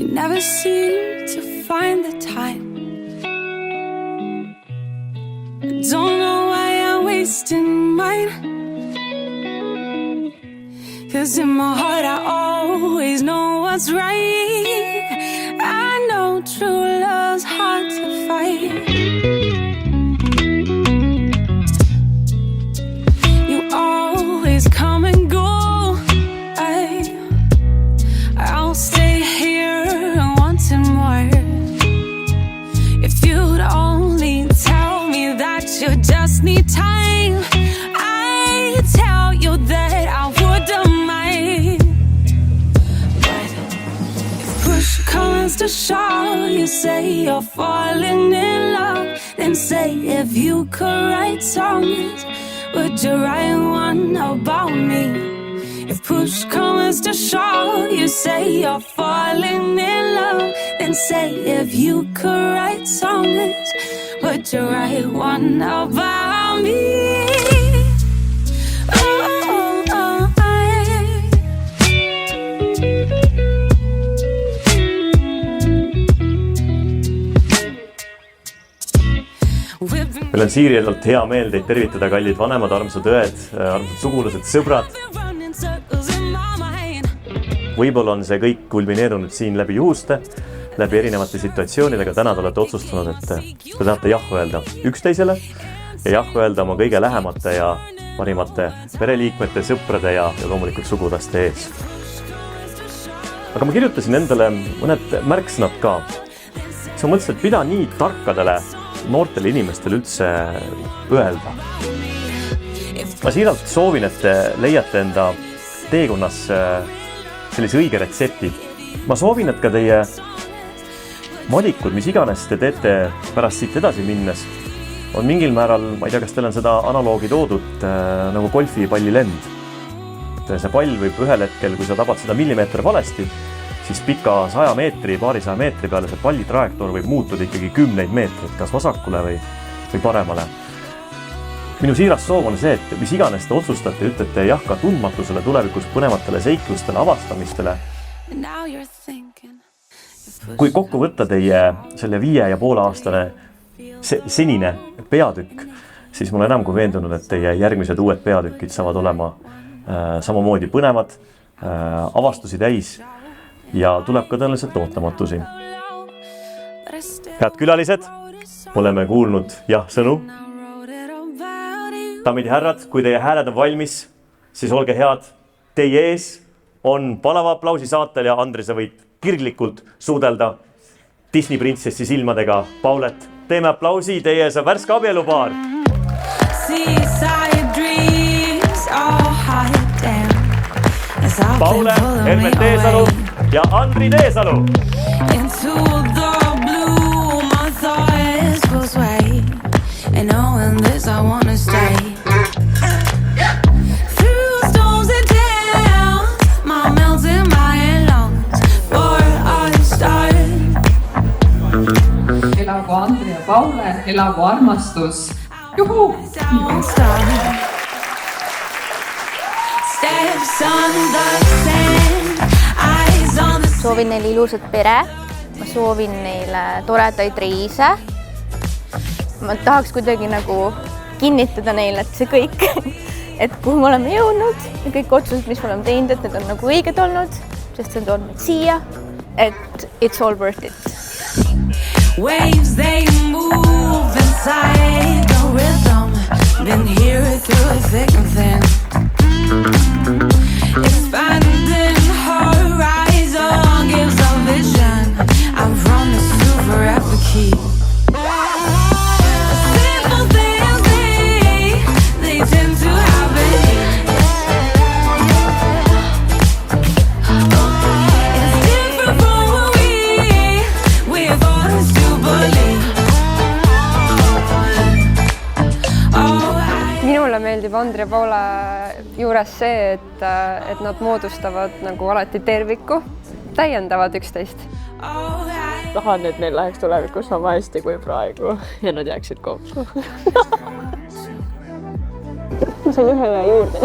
You never seem to find the time. I don't know why I'm wasting mine. 'Cause in my heart I always know what's right. I know true love's hard to fight. You always come and go. I'll stay here wanting more. If you'd only tell me that you just need time, I'd tell you that I wouldn't mind. But if push comes to shove, you say you're falling in love, then say if you could write songs, would you write one about me? If push comes to shove, you say you're falling in love, then say if you could write songs, would you write one about me? Meil on siiralt hea meel teid tervitada, kallid vanemad, armsad õed, armsad sugulased, sõbrad. Võib-olla on see kõik kulmineerunud siin läbi juhuste, läbi erinevate situatsioonidega. Täna te olete otsustanud, et te tahate jah öelda üksteisele ja jah öelda oma kõige lähemate ja parimate pereliikmete, sõprade ja loomulikult sugulaste ees. Aga ma kirjutasin endale mõned märksõnad ka. Sa mõtlesin, et mida nii tarkadele noortele inimestele üldse öelda. Ma siiralt soovin, et te leiate enda teekonnas sellise õige retsepti. Ma soovin, et ka teie valikud, mis iganes te teete pärast siit edasi minnes, on mingil määral, ma ei tea, kas teil on seda analoogi toodud nagu golfipalli lend. See pall võib ühel hetkel, kui sa tabad seda millimeeter valesti, siis pika 100 meetri, paarisaja meetri peale see palli trajektoor võib muutuda ikkagi 10 meetrit, kas vasakule või paremale. Minu siiras soov on see, et mis iganes te otsustate, ütlete jah ka tundmatusele, tulevikus põnevatele seiklustele, avastamistele. Kui kokku võtta teie selle 5,5-aastane senine peatükk, siis mul enam kui veendunud, et teie järgmised uued peatükid saavad olema samamoodi põnevad, avastusi täis ja tuleb ka tõenäoliselt ootamatusi. Head külalised, oleme kuulnud jah sõnu. Daamid ja härrad, kui teie hääled on valmis, siis olge head. Teie ees on palava aplausi saatel ja Andri, sa võid kirglikult suudelda Disney printsessi silmadega Paulet. Teeme aplausi, teie ees on värske abielupaar. Paule Hermet Teesalu ja Andri Teesalu. And knowing this I wanna stay. Through storms and downs, my melting my lungs for I start. Elagu Andri ja Paule, elagu armastus. Juhu! Soovin neile ilusat pere, ma soovin neile toredaid reise. Ma tahaks kuidagi nagu kinnitada neile, et see kõik, et kuhu me oleme jõudnud ja kõik otsused, mis me oleme teinud, et need on nagu õiged olnud, sest need on siia, et it's all worth it. Waves, they move inside the rhythm, been here through thick and thin. Expanding horizon gives a vision, I promise to forever keep. Minule meeldib Andri ja Paula juures see, et nad moodustavad nagu alati terviku, täiendavad üksteist. Tahan, et neil läheks tulevikus sama hästi kui praegu ja nad jääksid kokku. Ma sain ühele juurde.